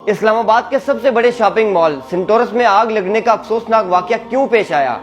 اسلام آباد کے سب سے بڑے شاپنگ مال سینٹورس میں آگ لگنے کا افسوسناک واقعہ کیوں پیش آیا؟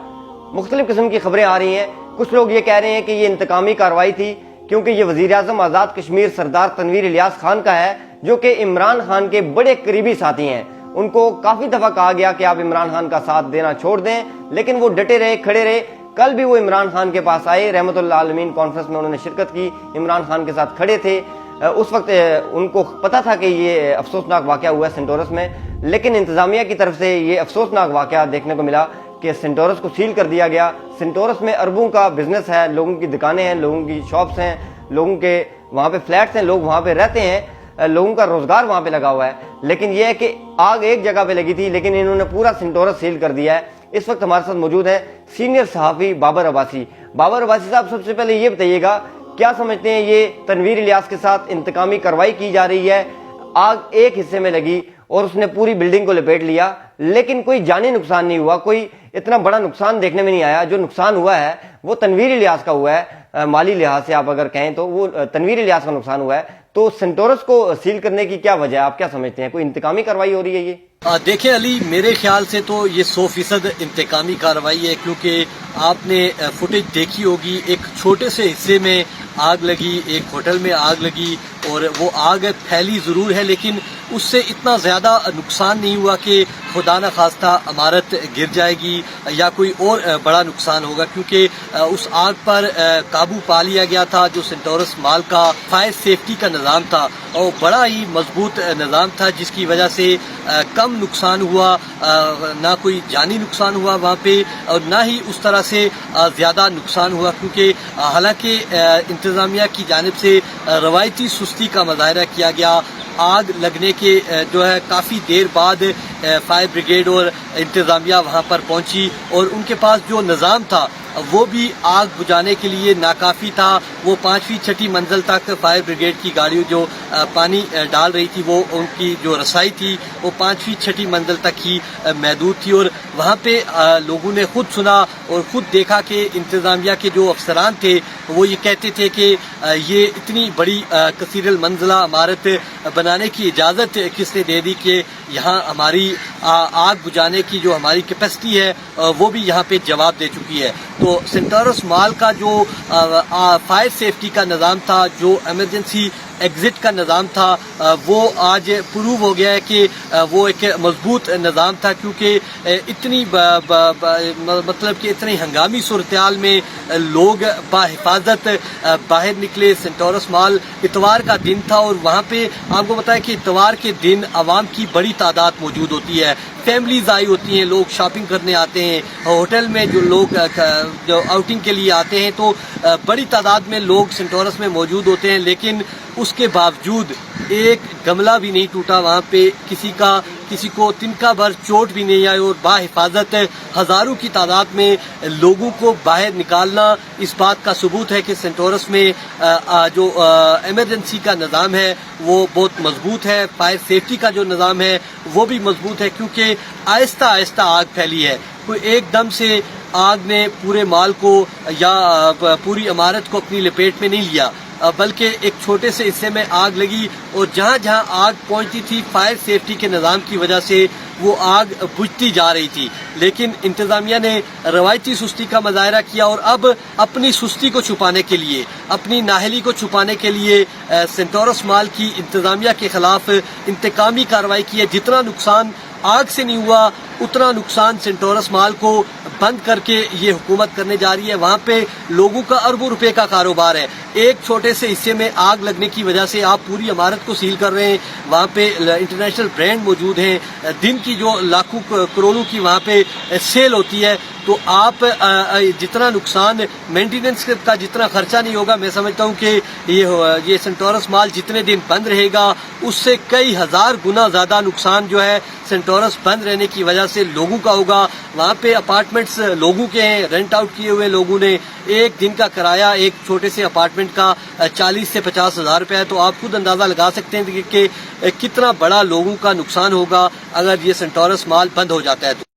مختلف قسم کی خبریں آ رہی ہیں۔ کچھ لوگ یہ کہہ رہے ہیں کہ یہ انتقامی کارروائی تھی کیونکہ یہ وزیر اعظم آزاد کشمیر سردار تنویر الیاس خان کا ہے، جو کہ عمران خان کے بڑے قریبی ساتھی ہیں۔ ان کو کافی دفعہ کہا گیا کہ آپ عمران خان کا ساتھ دینا چھوڑ دیں، لیکن وہ ڈٹے رہے، کھڑے رہے۔ کل بھی وہ عمران خان کے پاس آئے، رحمت اللہ عالمین کانفرنس میں انہوں نے شرکت کی، عمران خان کے ساتھ کھڑے تھے۔ اس وقت ان کو پتا تھا کہ یہ افسوسناک واقعہ ہوا ہے سینٹورس میں، لیکن انتظامیہ کی طرف سے یہ افسوسناک واقعہ دیکھنے کو ملا کہ سینٹورس کو سیل کر دیا گیا۔ سینٹورس میں اربوں کا بزنس ہے، لوگوں کی دکانیں ہیں، لوگوں کی شاپس ہیں، لوگوں کے وہاں پہ فلیٹس ہیں، لوگ وہاں پہ رہتے ہیں، لوگوں کا روزگار وہاں پہ لگا ہوا ہے۔ لیکن یہ ہے کہ آگ ایک جگہ پہ لگی تھی، لیکن انہوں نے پورا سینٹورس سیل کر دیا ہے۔ اس وقت ہمارے ساتھ موجود ہے سینئر صحافی بابر عباسی۔ بابر عباسی صاحب، سب سے پہلے یہ بتائیے گا، کیا سمجھتے ہیں یہ تنویر الیاس کے ساتھ انتقامی کارروائی کی جا رہی ہے؟ آگ ایک حصے میں لگی اور اس نے پوری بلڈنگ کو لپیٹ لیا، لیکن کوئی جانی نقصان نہیں ہوا، کوئی اتنا بڑا نقصان دیکھنے میں نہیں آیا۔ جو نقصان ہوا ہے وہ تنویر الیاس کا ہوا ہے، مالی لحاظ سے آپ اگر کہیں تو وہ تنویر الیاس کا نقصان ہوا ہے۔ تو سینٹورس کو سیل کرنے کی کیا وجہ ہے؟ آپ کیا سمجھتے ہیں، کوئی انتقامی کارروائی ہو رہی ہے یہ؟ دیکھیں علی، میرے خیال سے تو یہ 100% انتقامی کارروائی ہے، کیونکہ آپ نے فوٹیج دیکھی ہوگی، ایک چھوٹے سے حصے میں آگ لگی، ایک ہوٹل میں آگ لگی، اور وہ آگ پھیلی ضرور ہے لیکن اس سے اتنا زیادہ نقصان نہیں ہوا کہ خدا نہ خواستہ عمارت گر جائے گی یا کوئی اور بڑا نقصان ہوگا، کیونکہ اس آگ پر قابو پا لیا گیا تھا۔ جو سینٹورس مال کا فائر سیفٹی کا نظام تھا اور بڑا ہی مضبوط نظام تھا، جس کی وجہ سے کم نقصان ہوا، نہ کوئی جانی نقصان ہوا وہاں پہ اور نہ ہی اس طرح سے زیادہ نقصان ہوا، کیونکہ حالانکہ انتظامیہ کی جانب سے روایتی سستی کا مظاہرہ کیا گیا۔ آگ لگنے کے جو ہے کافی دیر بعد فائر بریگیڈ اور انتظامیہ وہاں پر پہنچی، اور ان کے پاس جو نظام تھا وہ بھی آگ بجھانے کے لیے ناکافی تھا۔ وہ 5ویں 6ٹھی منزل تک فائر بریگیڈ کی گاڑیوں جو پانی ڈال رہی تھی، وہ ان کی جو رسائی تھی وہ 5ویں 6ٹھی منزل تک ہی محدود تھی، اور وہاں پہ لوگوں نے خود سنا اور خود دیکھا کہ انتظامیہ کے جو افسران تھے وہ یہ کہتے تھے کہ یہ اتنی بڑی کثیر المنزلہ عمارت بنانے کی اجازت کس نے دے دی کہ یہاں ہماری آگ بجھانے کی جو ہماری کیپیسٹی ہے وہ بھی یہاں پہ جواب دے چکی ہے۔ تو سینٹورس مال کا جو فائر سیفٹی کا نظام تھا، جو ایمرجنسی ایگزٹ کا نظام تھا، وہ آج پروو ہو گیا ہے کہ وہ ایک مضبوط نظام تھا، کیونکہ اتنی مطلب کہ اتنی ہنگامی صورتحال میں لوگ بحفاظت باہر نکلے۔ سینٹورس مال اتوار کا دن تھا اور وہاں پہ آپ کو پتا ہے کہ اتوار کے دن عوام کی بڑی تعداد موجود ہوتی ہے، فیملیز آئی ہوتی ہیں، لوگ شاپنگ کرنے آتے ہیں، ہوٹل میں جو لوگ جو آؤٹنگ کے لیے آتے ہیں، تو بڑی تعداد میں لوگ سینٹورس میں موجود ہوتے ہیں، لیکن اس کے باوجود ایک گملہ بھی نہیں ٹوٹا وہاں پہ، کسی کو تنکا بھر چوٹ بھی نہیں آئی، اور باحفاظت ہزاروں کی تعداد میں لوگوں کو باہر نکالنا اس بات کا ثبوت ہے کہ سینٹورس میں جو ایمرجنسی کا نظام ہے وہ بہت مضبوط ہے، فائر سیفٹی کا جو نظام ہے وہ بھی مضبوط ہے، کیونکہ آہستہ آہستہ آگ پھیلی ہے۔ کوئی ایک دم سے آگ نے پورے مال کو یا پوری عمارت کو اپنی لپیٹ میں نہیں لیا، بلکہ ایک چھوٹے سے حصے میں آگ لگی، اور جہاں جہاں آگ پہنچتی تھی فائر سیفٹی کے نظام کی وجہ سے وہ آگ بجھتی جا رہی تھی۔ لیکن انتظامیہ نے روایتی سستی کا مظاہرہ کیا، اور اب اپنی سستی کو چھپانے کے لیے، اپنی نااہلی کو چھپانے کے لیے سینٹورس مال کی انتظامیہ کے خلاف انتقامی کارروائی کی ہے۔ جتنا نقصان آگ سے نہیں ہوا اتنا نقصان سینٹورس مال کو بند کر کے یہ حکومت کرنے جا رہی ہے۔ وہاں پہ لوگوں کا اربوں روپے کا کاروبار ہے، ایک چھوٹے سے حصے میں آگ لگنے کی وجہ سے آپ پوری عمارت کو سیل کر رہے ہیں۔ وہاں پہ انٹرنیشنل برانڈ موجود ہیں، دن کی جو لاکھوں کروڑوں کی وہاں پہ سیل ہوتی ہے، تو آپ جتنا نقصان مینٹیننس کا جتنا خرچہ نہیں ہوگا، میں سمجھتا ہوں کہ یہ سینٹورس مال جتنے دن بند رہے گا اس سے کئی ہزار گنا زیادہ نقصان جو ہے سینٹورس بند رہنے کی وجہ سے لوگوں کا ہوگا۔ وہاں پہ اپارٹمنٹس لوگوں کے ہیں، رینٹ آؤٹ کیے ہوئے لوگوں نے، ایک دن کا کرایہ ایک چھوٹے سے اپارٹمنٹ کا 40 سے 50 ہزار روپے ہے، تو آپ خود اندازہ لگا سکتے ہیں کہ کتنا بڑا لوگوں کا نقصان ہوگا اگر یہ سینٹورس مال بند ہو جاتا ہے تو۔